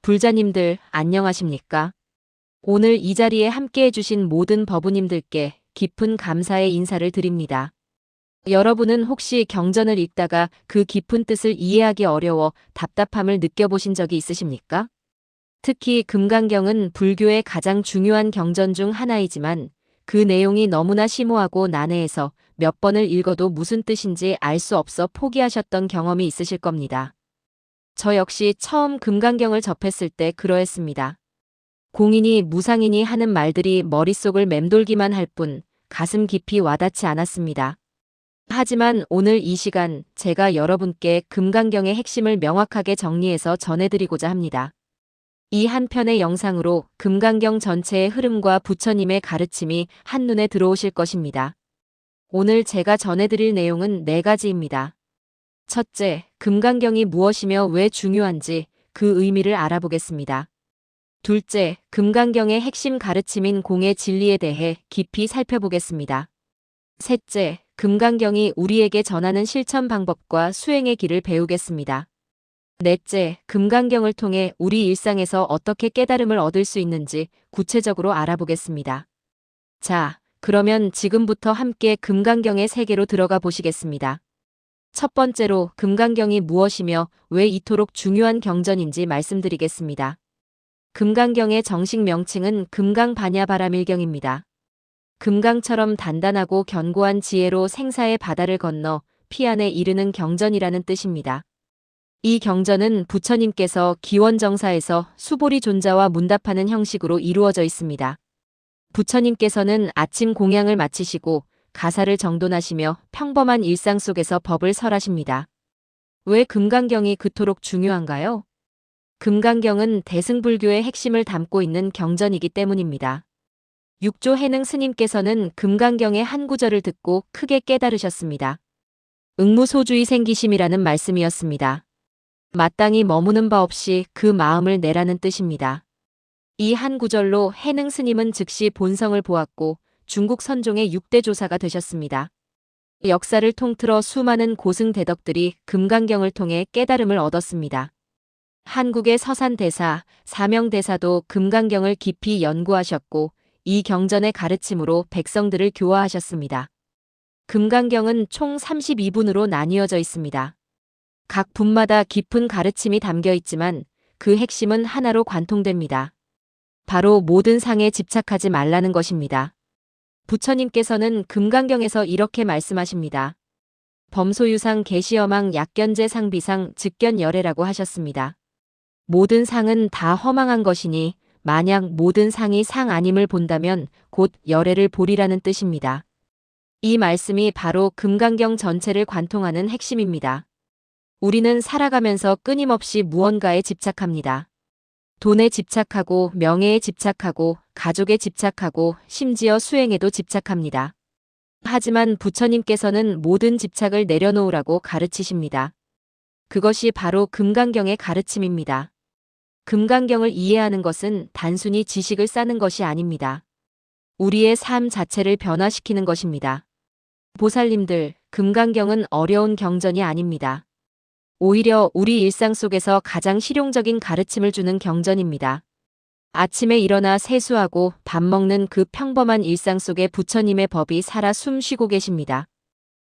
불자님들 안녕하십니까? 오늘 이 자리에 함께 해주신 모든 법우님들께 깊은 감사의 인사를 드립니다. 여러분은 혹시 경전을 읽다가 그 깊은 뜻을 이해하기 어려워 답답함을 느껴보신 적이 있으십니까? 특히 금강경은 불교의 가장 중요한 경전 중 하나이지만 그 내용이 너무나 심오하고 난해해서 몇 번을 읽어도 무슨 뜻인지 알 수 없어 포기하셨던 경험이 있으실 겁니다. 저 역시 처음 금강경을 접했을 때 그러했습니다. 공인이 무상인이 하는 말들이 머릿속을 맴돌기만 할 뿐 가슴 깊이 와닿지 않았습니다. 하지만 오늘 이 시간 제가 여러분께 금강경의 핵심을 명확하게 정리해서 전해드리고자 합니다. 이 한 편의 영상으로 금강경 전체의 흐름과 부처님의 가르침이 한눈에 들어오실 것입니다. 오늘 제가 전해드릴 내용은 4가지입니다. 첫째, 금강경이 무엇이며 왜 중요한지 그 의미를 알아보겠습니다. 둘째, 금강경의 핵심 가르침인 공의 진리에 대해 깊이 살펴보겠습니다. 셋째, 금강경이 우리에게 전하는 실천 방법과 수행의 길을 배우겠습니다. 넷째, 금강경을 통해 우리 일상에서 어떻게 깨달음을 얻을 수 있는지 구체적으로 알아보겠습니다. 자, 그러면 지금부터 함께 금강경의 세계로 들어가 보시겠습니다. 첫 번째로 금강경이 무엇이며 왜 이토록 중요한 경전인지 말씀드리겠습니다. 금강경의 정식 명칭은 금강반야바라밀경입니다. 금강처럼 단단하고 견고한 지혜로 생사의 바다를 건너 피안에 이르는 경전이라는 뜻입니다. 이 경전은 부처님께서 기원정사에서 수보리 존자와 문답하는 형식으로 이루어져 있습니다. 부처님께서는 아침 공양을 마치시고 가사를 정돈하시며 평범한 일상 속에서 법을 설하십니다. 왜 금강경이 그토록 중요한가요? 금강경은 대승불교의 핵심을 담고 있는 경전이기 때문입니다. 육조 해능 스님께서는 금강경의 한 구절을 듣고 크게 깨달으셨습니다. 응무소주의 생기심이라는 말씀이었습니다. 마땅히 머무는 바 없이 그 마음을 내라는 뜻입니다. 이 한 구절로 해능 스님은 즉시 본성을 보았고 중국 선종의 6대 조사가 되셨습니다. 역사를 통틀어 수많은 고승대덕들이 금강경을 통해 깨달음을 얻었습니다. 한국의 서산대사, 사명대사도 금강경을 깊이 연구하셨고 이 경전의 가르침으로 백성들을 교화하셨습니다. 금강경은 총 32분으로 나뉘어져 있습니다. 각 분마다 깊은 가르침이 담겨 있지만 그 핵심은 하나로 관통됩니다. 바로 모든 상에 집착하지 말라는 것입니다. 부처님께서는 금강경에서 이렇게 말씀하십니다. 범소유상 계시여망 약견제 상비상 즉견열애라고 하셨습니다. 모든 상은 다 허망한 것이니 만약 모든 상이 상 아님을 본다면 곧 열애를 보리라는 뜻입니다. 이 말씀이 바로 금강경 전체를 관통하는 핵심입니다. 우리는 살아가면서 끊임없이 무언가에 집착합니다. 돈에 집착하고 명예에 집착하고 가족에 집착하고 심지어 수행에도 집착합니다. 하지만 부처님께서는 모든 집착을 내려놓으라고 가르치십니다. 그것이 바로 금강경의 가르침입니다. 금강경을 이해하는 것은 단순히 지식을 쌓는 것이 아닙니다. 우리의 삶 자체를 변화시키는 것입니다. 보살님들, 금강경은 어려운 경전이 아닙니다. 오히려 우리 일상 속에서 가장 실용적인 가르침을 주는 경전입니다. 아침에 일어나 세수하고 밥 먹는 그 평범한 일상 속에 부처님의 법이 살아 숨쉬고 계십니다.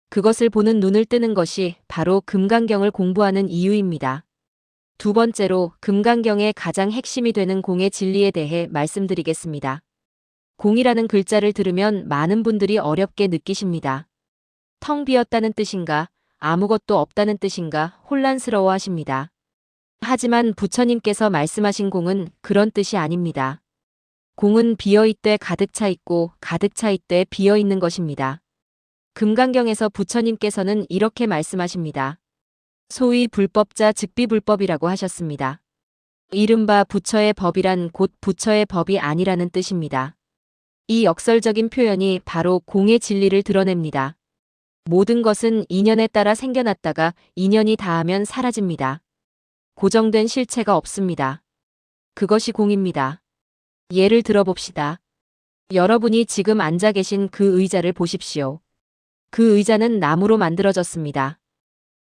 그것을 보는 눈을 뜨는 것이 바로 금강경을 공부하는 이유입니다. 두 번째로 금강경의 가장 핵심이 되는 공의 진리에 대해 말씀드리겠습니다. 공이라는 글자를 들으면 많은 분들이 어렵게 느끼십니다. 텅 비었다는 뜻인가, 아무것도 없다는 뜻인가 혼란스러워 하십니다. 하지만 부처님께서 말씀하신 공은 그런 뜻이 아닙니다. 공은 비어있되 가득 차 있고 가득 차 있되 비어있는 것입니다. 금강경에서 부처님께서는 이렇게 말씀하십니다. 소위 불법자 즉비불법이라고 하셨습니다. 이른바 부처의 법이란 곧 부처의 법이 아니라는 뜻입니다. 이 역설적인 표현이 바로 공의 진리를 드러냅니다. 모든 것은 인연에 따라 생겨났다가 인연이 닿으면 사라집니다. 고정된 실체가 없습니다. 그것이 공입니다. 예를 들어봅시다. 여러분이 지금 앉아 계신 그 의자를 보십시오. 그 의자는 나무로 만들어졌습니다.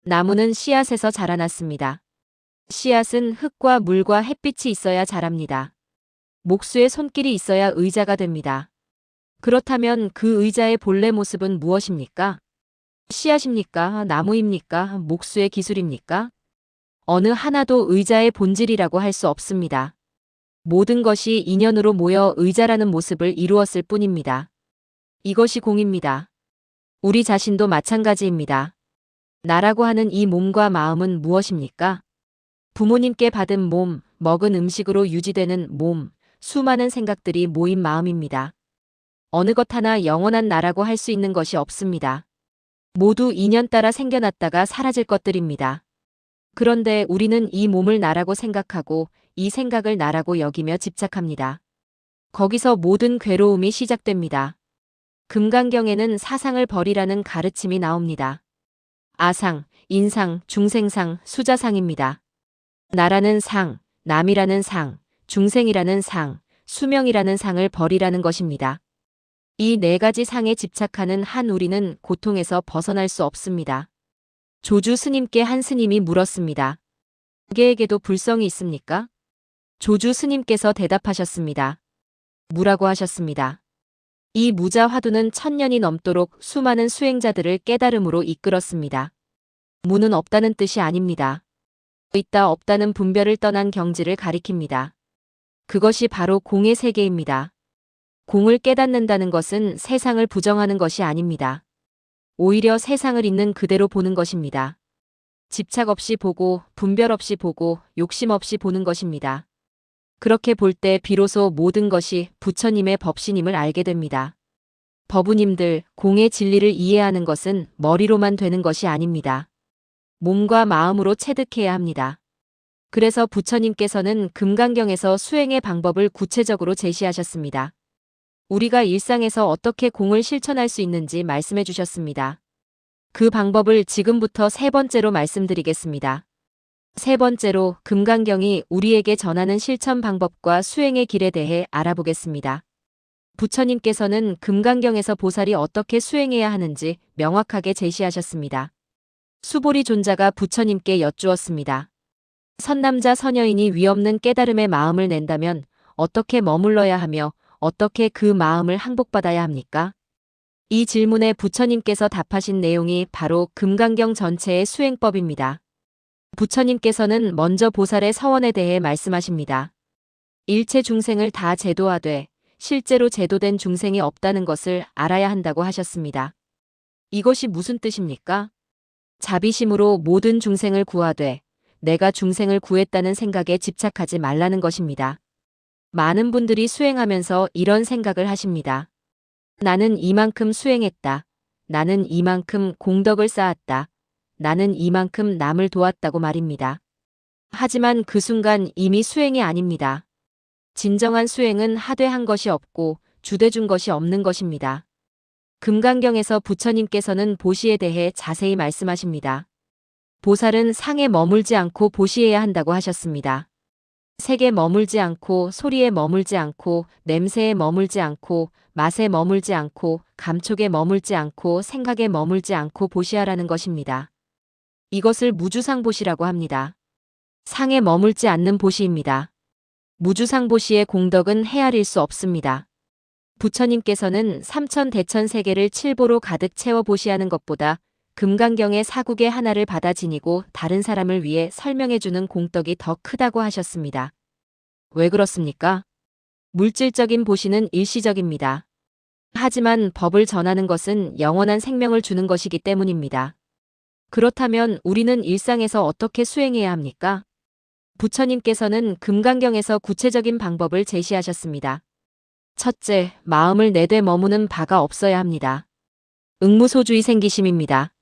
나무는 씨앗에서 자라났습니다. 씨앗은 흙과 물과 햇빛이 있어야 자랍니다. 목수의 손길이 있어야 의자가 됩니다. 그렇다면 그 의자의 본래 모습은 무엇입니까? 씨앗입니까? 나무입니까? 목수의 기술입니까? 어느 하나도 의자의 본질이라고 할 수 없습니다. 모든 것이 인연으로 모여 의자라는 모습을 이루었을 뿐입니다. 이것이 공입니다. 우리 자신도 마찬가지입니다. 나라고 하는 이 몸과 마음은 무엇입니까? 부모님께 받은 몸, 먹은 음식으로 유지되는 몸, 수많은 생각들이 모인 마음입니다. 어느 것 하나 영원한 나라고 할 수 있는 것이 없습니다. 모두 인연 따라 생겨났다가 사라질 것들입니다. 그런데 우리는 이 몸을 나라고 생각하고 이 생각을 나라고 여기며 집착합니다. 거기서 모든 괴로움이 시작됩니다. 금강경에는 사상을 버리라는 가르침이 나옵니다. 아상, 인상, 중생상, 수자상입니다. 나라는 상, 남이라는 상, 중생이라는 상, 수명이라는 상을 버리라는 것입니다. 이 네 가지 상에 집착하는 한 우리는 고통에서 벗어날 수 없습니다. 조주 스님께 한 스님이 물었습니다. 무게에게도 불성이 있습니까? 조주 스님께서 대답하셨습니다. 무라고 하셨습니다. 이 무자 화두는 1000년이 넘도록 수많은 수행자들을 깨달음으로 이끌었습니다. 무는 없다는 뜻이 아닙니다. 있다 없다는 분별을 떠난 경지를 가리킵니다. 그것이 바로 공의 세계입니다. 공을 깨닫는다는 것은 세상을 부정하는 것이 아닙니다. 오히려 세상을 있는 그대로 보는 것입니다. 집착 없이 보고 분별 없이 보고 욕심 없이 보는 것입니다. 그렇게 볼 때 비로소 모든 것이 부처님의 법신임을 알게 됩니다. 법우님들, 공의 진리를 이해하는 것은 머리로만 되는 것이 아닙니다. 몸과 마음으로 체득해야 합니다. 그래서 부처님께서는 금강경에서 수행의 방법을 구체적으로 제시하셨습니다. 우리가 일상에서 어떻게 공을 실천할 수 있는지 말씀해 주셨습니다. 그 방법을 지금부터 세 번째로 말씀드리겠습니다. 세 번째로 금강경이 우리에게 전하는 실천 방법과 수행의 길에 대해 알아보겠습니다. 부처님께서는 금강경에서 보살이 어떻게 수행해야 하는지 명확하게 제시하셨습니다. 수보리 존자가 부처님께 여쭈었습니다. 선남자 선여인이 위없는 깨달음의 마음을 낸다면 어떻게 머물러야 하며 어떻게 그 마음을 항복받아야 합니까? 이 질문에 부처님께서 답하신 내용이 바로 금강경 전체의 수행법입니다. 부처님께서는 먼저 보살의 서원에 대해 말씀하십니다. 일체 중생을 다 제도하되 실제로 제도된 중생이 없다는 것을 알아야 한다고 하셨습니다. 이것이 무슨 뜻입니까? 자비심으로 모든 중생을 구하되 내가 중생을 구했다는 생각에 집착하지 말라는 것입니다. 많은 분들이 수행하면서 이런 생각을 하십니다. 나는 이만큼 수행했다. 나는 이만큼 공덕을 쌓았다. 나는 이만큼 남을 도왔다고 말입니다. 하지만 그 순간 이미 수행이 아닙니다. 진정한 수행은 하되 한 것이 없고 주되 준 것이 없는 것입니다. 금강경에서 부처님께서는 보시에 대해 자세히 말씀하십니다. 보살은 상에 머물지 않고 보시해야 한다고 하셨습니다. 색에 머물지 않고 소리에 머물지 않고 냄새에 머물지 않고 맛에 머물지 않고 감촉에 머물지 않고 생각에 머물지 않고 보시하라는 것입니다. 이것을 무주상보시라고 합니다. 상에 머물지 않는 보시입니다. 무주상보시의 공덕은 헤아릴 수 없습니다. 부처님께서는 삼천대천세계를 칠보로 가득 채워 보시하는 것보다 금강경의 사국의 하나를 받아 지니고 다른 사람을 위해 설명해주는 공덕이 더 크다고 하셨습니다. 왜 그렇습니까? 물질적인 보시는 일시적입니다. 하지만 법을 전하는 것은 영원한 생명을 주는 것이기 때문입니다. 그렇다면 우리는 일상에서 어떻게 수행해야 합니까? 부처님께서는 금강경에서 구체적인 방법을 제시하셨습니다. 첫째, 마음을 내되 머무는 바가 없어야 합니다. 응무소주의 생기심입니다.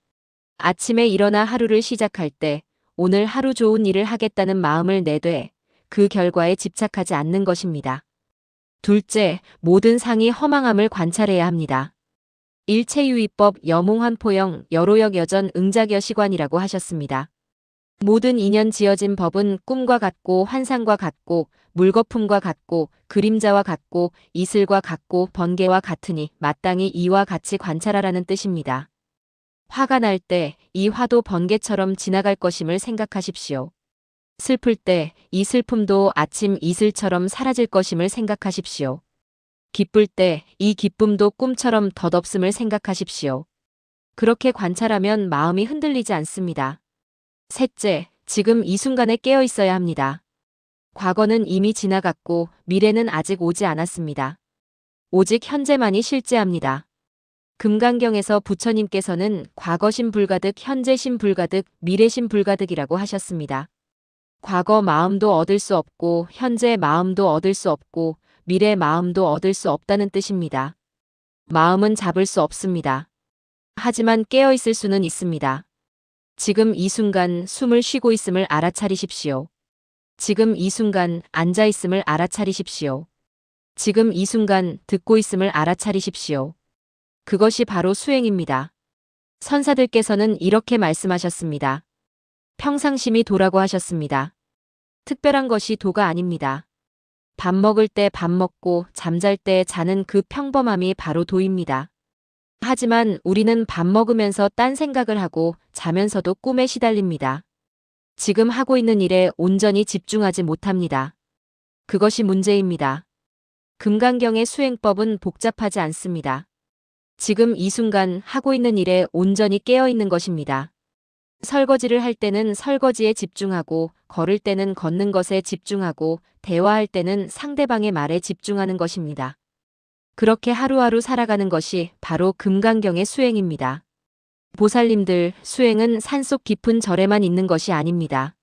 아침에 일어나 하루를 시작할 때 오늘 하루 좋은 일을 하겠다는 마음을 내되 그 결과에 집착하지 않는 것입니다. 둘째, 모든 상이 허망함을 관찰해야 합니다. 일체유의법 여몽환포영 여로역 여전 응작여시관이라고 하셨습니다. 모든 인연 지어진 법은 꿈과 같고 환상과 같고 물거품과 같고 그림자와 같고 이슬과 같고 번개와 같으니 마땅히 이와 같이 관찰하라는 뜻입니다. 화가 날 때 이 화도 번개처럼 지나갈 것임을 생각하십시오. 슬플 때 이 슬픔도 아침 이슬처럼 사라질 것임을 생각하십시오. 기쁠 때 이 기쁨도 꿈처럼 덧없음을 생각하십시오. 그렇게 관찰하면 마음이 흔들리지 않습니다. 셋째, 지금 이 순간에 깨어 있어야 합니다. 과거는 이미 지나갔고 미래는 아직 오지 않았습니다. 오직 현재만이 실재합니다. 금강경에서 부처님께서는 과거심 불가득, 현재심 불가득, 미래심 불가득이라고 하셨습니다. 과거 마음도 얻을 수 없고 현재 마음도 얻을 수 없고 미래 마음도 얻을 수 없다는 뜻입니다. 마음은 잡을 수 없습니다. 하지만 깨어 있을 수는 있습니다. 지금 이 순간 숨을 쉬고 있음을 알아차리십시오. 지금 이 순간 앉아 있음을 알아차리십시오. 지금 이 순간 듣고 있음을 알아차리십시오. 그것이 바로 수행입니다. 선사들께서는 이렇게 말씀하셨습니다. 평상심이 도라고 하셨습니다. 특별한 것이 도가 아닙니다. 밥 먹을 때 밥 먹고 잠잘 때 자는 그 평범함이 바로 도입니다. 하지만 우리는 밥 먹으면서 딴 생각을 하고 자면서도 꿈에 시달립니다. 지금 하고 있는 일에 온전히 집중하지 못합니다. 그것이 문제입니다. 금강경의 수행법은 복잡하지 않습니다. 지금 이 순간 하고 있는 일에 온전히 깨어 있는 것입니다. 설거지를 할 때는 설거지에 집중하고, 걸을 때는 걷는 것에 집중하고, 대화할 때는 상대방의 말에 집중하는 것입니다. 그렇게 하루하루 살아가는 것이 바로 금강경의 수행입니다. 보살님들, 수행은 산속 깊은 절에만 있는 것이 아닙니다.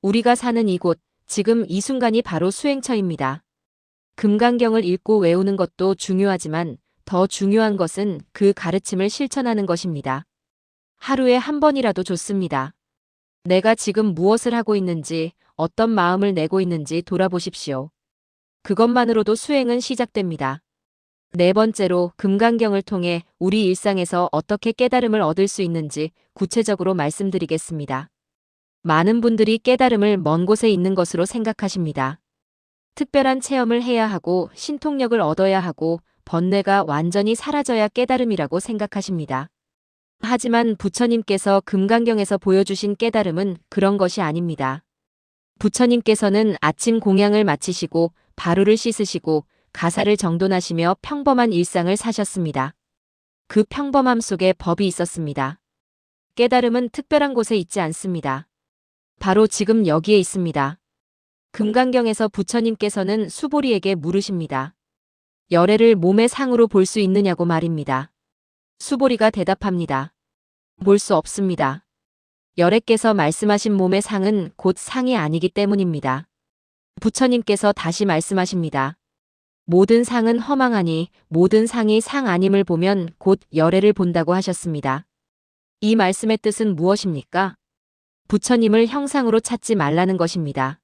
우리가 사는 이곳, 지금 이 순간이 바로 수행처입니다. 금강경을 읽고 외우는 것도 중요하지만 더 중요한 것은 그 가르침을 실천하는 것입니다. 하루에 한 번이라도 좋습니다. 내가 지금 무엇을 하고 있는지, 어떤 마음을 내고 있는지 돌아보십시오. 그것만으로도 수행은 시작됩니다. 네 번째로 금강경을 통해 우리 일상에서 어떻게 깨달음을 얻을 수 있는지 구체적으로 말씀드리겠습니다. 많은 분들이 깨달음을 먼 곳에 있는 것으로 생각하십니다. 특별한 체험을 해야 하고 신통력을 얻어야 하고 번뇌가 완전히 사라져야 깨달음이라고 생각하십니다. 하지만 부처님께서 금강경에서 보여주신 깨달음은 그런 것이 아닙니다. 부처님께서는 아침 공양을 마치시고 바루를 씻으시고 가사를 정돈하시며 평범한 일상을 사셨습니다. 그 평범함 속에 법이 있었습니다. 깨달음은 특별한 곳에 있지 않습니다. 바로 지금 여기에 있습니다. 금강경에서 부처님께서는 수보리에게 물으십니다. 열애를 몸의 상으로 볼 수 있느냐고 말입니다. 수보리가 대답합니다. 볼 수 없습니다. 열애께서 말씀하신 몸의 상은 곧 상이 아니기 때문입니다. 부처님께서 다시 말씀하십니다. 모든 상은 허망하니 모든 상이 상 아님을 보면 곧 열애를 본다고 하셨습니다. 이 말씀의 뜻은 무엇입니까? 부처님을 형상으로 찾지 말라는 것입니다.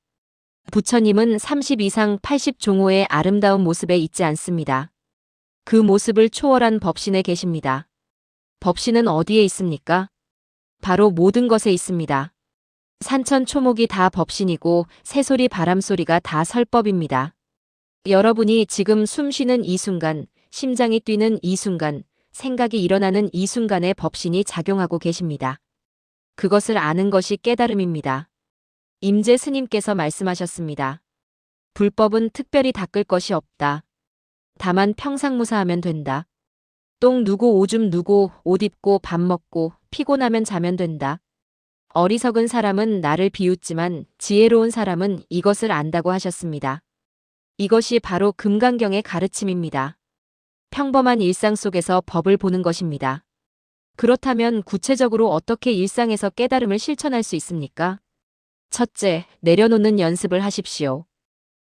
부처님은 30 이상 80 종호의 아름다운 모습에 있지 않습니다. 그 모습을 초월한 법신에 계십니다. 법신은 어디에 있습니까? 바로 모든 것에 있습니다. 산천 초목이 다 법신이고 새소리 바람소리가 다 설법입니다. 여러분이 지금 숨 쉬는 이 순간, 심장이 뛰는 이 순간, 생각이 일어나는 이 순간에 법신이 작용하고 계십니다. 그것을 아는 것이 깨달음입니다. 임재 스님께서 말씀하셨습니다. 불법은 특별히 닦을 것이 없다. 다만 평상무사하면 된다. 똥 누고 오줌 누고 옷 입고 밥 먹고 피곤하면 자면 된다. 어리석은 사람은 나를 비웃지만 지혜로운 사람은 이것을 안다고 하셨습니다. 이것이 바로 금강경의 가르침입니다. 평범한 일상 속에서 법을 보는 것입니다. 그렇다면 구체적으로 어떻게 일상에서 깨달음을 실천할 수 있습니까? 첫째, 내려놓는 연습을 하십시오.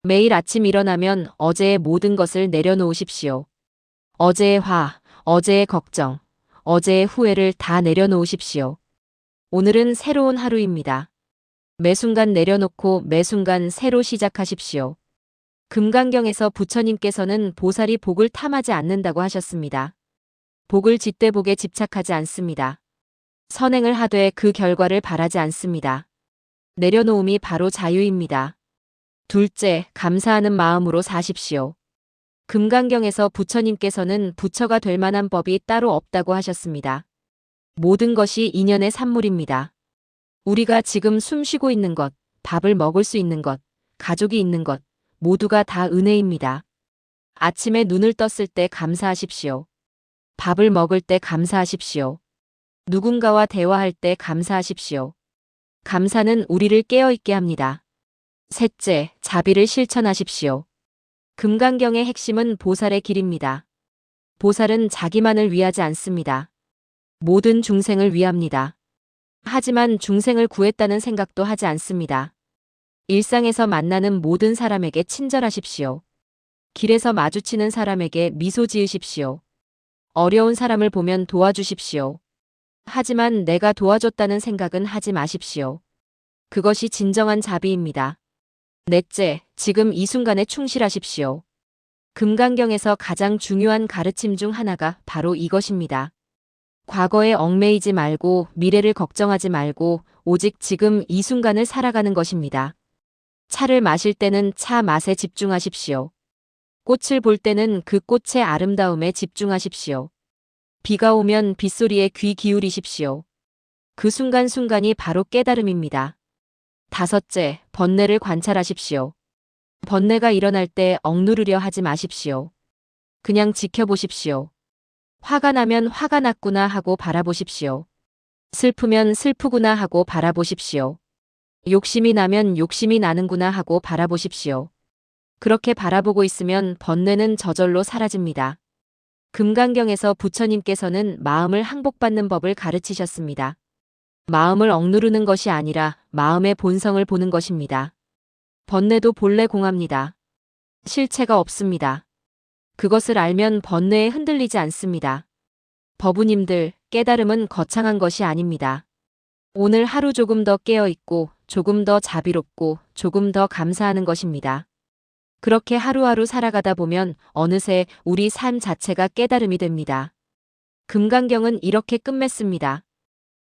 매일 아침 일어나면 어제의 모든 것을 내려놓으십시오. 어제의 화, 어제의 걱정, 어제의 후회를 다 내려놓으십시오. 오늘은 새로운 하루입니다. 매 순간 내려놓고 매 순간 새로 시작하십시오. 금강경에서 부처님께서는 보살이 복을 탐하지 않는다고 하셨습니다. 복을 짓되 복에 집착하지 않습니다. 선행을 하되 그 결과를 바라지 않습니다. 내려놓음이 바로 자유입니다. 둘째, 감사하는 마음으로 사십시오. 금강경에서 부처님께서는 부처가 될 만한 법이 따로 없다고 하셨습니다. 모든 것이 인연의 산물입니다. 우리가 지금 숨 쉬고 있는 것, 밥을 먹을 수 있는 것, 가족이 있는 것, 모두가 다 은혜입니다. 아침에 눈을 떴을 때 감사하십시오. 밥을 먹을 때 감사하십시오. 누군가와 대화할 때 감사하십시오. 감사는 우리를 깨어있게 합니다. 셋째, 자비를 실천하십시오. 금강경의 핵심은 보살의 길입니다. 보살은 자기만을 위하지 않습니다. 모든 중생을 위합니다. 하지만 중생을 구했다는 생각도 하지 않습니다. 일상에서 만나는 모든 사람에게 친절하십시오. 길에서 마주치는 사람에게 미소 지으십시오. 어려운 사람을 보면 도와주십시오. 하지만 내가 도와줬다는 생각은 하지 마십시오. 그것이 진정한 자비입니다. 넷째, 지금 이 순간에 충실하십시오. 금강경에서 가장 중요한 가르침 중 하나가 바로 이것입니다. 과거에 얽매이지 말고 미래를 걱정하지 말고 오직 지금 이 순간을 살아가는 것입니다. 차를 마실 때는 차 맛에 집중하십시오. 꽃을 볼 때는 그 꽃의 아름다움에 집중하십시오. 비가 오면 빗소리에 귀 기울이십시오. 그 순간순간이 바로 깨달음입니다. 다섯째, 번뇌를 관찰하십시오. 번뇌가 일어날 때 억누르려 하지 마십시오. 그냥 지켜보십시오. 화가 나면 화가 났구나 하고 바라보십시오. 슬프면 슬프구나 하고 바라보십시오. 욕심이 나면 욕심이 나는구나 하고 바라보십시오. 그렇게 바라보고 있으면 번뇌는 저절로 사라집니다. 금강경에서 부처님께서는 마음을 항복받는 법을 가르치셨습니다. 마음을 억누르는 것이 아니라 마음의 본성을 보는 것입니다. 번뇌도 본래 공합니다. 실체가 없습니다. 그것을 알면 번뇌에 흔들리지 않습니다. 법우님들, 깨달음은 거창한 것이 아닙니다. 오늘 하루 조금 더 깨어있고 조금 더 자비롭고 조금 더 감사하는 것입니다. 그렇게 하루하루 살아가다 보면 어느새 우리 삶 자체가 깨달음이 됩니다. 금강경은 이렇게 끝맺습니다.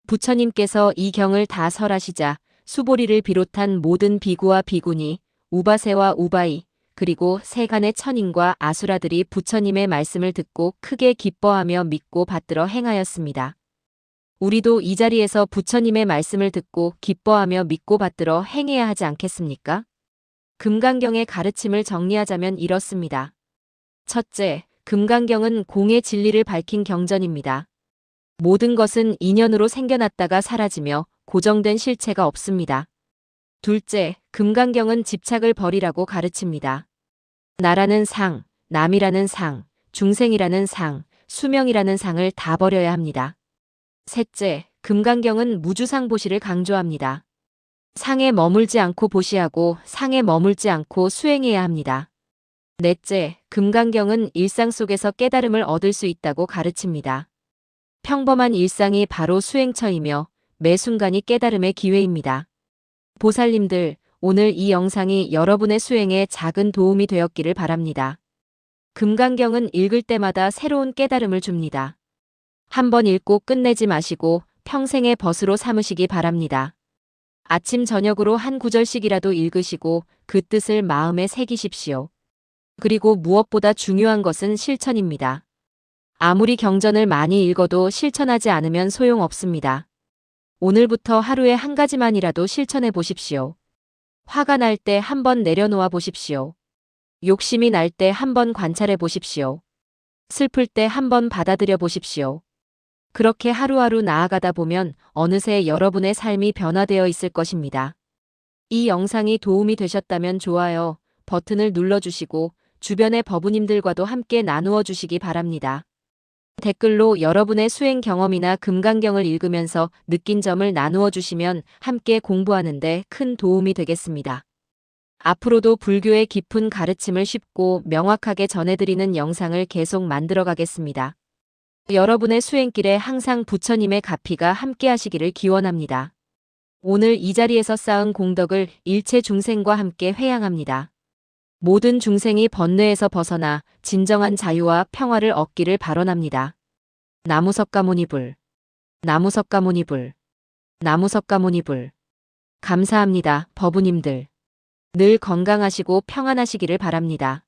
부처님께서 이 경을 다 설하시자 수보리를 비롯한 모든 비구와 비구니, 우바세와 우바이, 그리고 세간의 천인과 아수라들이 부처님의 말씀을 듣고 크게 기뻐하며 믿고 받들어 행하였습니다. 우리도 이 자리에서 부처님의 말씀을 듣고 기뻐하며 믿고 받들어 행해야 하지 않겠습니까? 금강경의 가르침을 정리하자면 이렇습니다. 첫째, 금강경은 공의 진리를 밝힌 경전입니다. 모든 것은 인연으로 생겨났다가 사라지며 고정된 실체가 없습니다. 둘째, 금강경은 집착을 버리라고 가르칩니다. 나라는 상, 남이라는 상, 중생이라는 상, 수명이라는 상을 다 버려야 합니다. 셋째, 금강경은 무주상보시를 강조합니다. 상에 머물지 않고 보시하고 상에 머물지 않고 수행해야 합니다. 넷째, 금강경은 일상 속에서 깨달음을 얻을 수 있다고 가르칩니다. 평범한 일상이 바로 수행처이며 매 순간이 깨달음의 기회입니다. 보살님들, 오늘 이 영상이 여러분의 수행에 작은 도움이 되었기를 바랍니다. 금강경은 읽을 때마다 새로운 깨달음을 줍니다. 한번 읽고 끝내지 마시고 평생의 벗으로 삼으시기 바랍니다. 아침 저녁으로 한 구절씩이라도 읽으시고 그 뜻을 마음에 새기십시오. 그리고 무엇보다 중요한 것은 실천입니다. 아무리 경전을 많이 읽어도 실천하지 않으면 소용없습니다. 오늘부터 하루에 한 가지만이라도 실천해 보십시오. 화가 날 때 한번 내려놓아 보십시오. 욕심이 날 때 한번 관찰해 보십시오. 슬플 때 한번 받아들여 보십시오. 그렇게 하루하루 나아가다 보면 어느새 여러분의 삶이 변화되어 있을 것입니다. 이 영상이 도움이 되셨다면 좋아요 버튼을 눌러주시고 주변의 법우님들과도 함께 나누어 주시기 바랍니다. 댓글로 여러분의 수행 경험이나 금강경을 읽으면서 느낀 점을 나누어 주시면 함께 공부하는 데 큰 도움이 되겠습니다. 앞으로도 불교의 깊은 가르침을 쉽고 명확하게 전해드리는 영상을 계속 만들어 가겠습니다. 여러분의 수행길에 항상 부처님의 가피가 함께하시기를 기원합니다. 오늘 이 자리에서 쌓은 공덕을 일체 중생과 함께 회양합니다. 모든 중생이 번뇌에서 벗어나 진정한 자유와 평화를 얻기를 발언합니다. 나무석가모니불, 나무석가모니불, 나무석가모니불. 감사합니다, 법우님들. 늘 건강하시고 평안하시기를 바랍니다.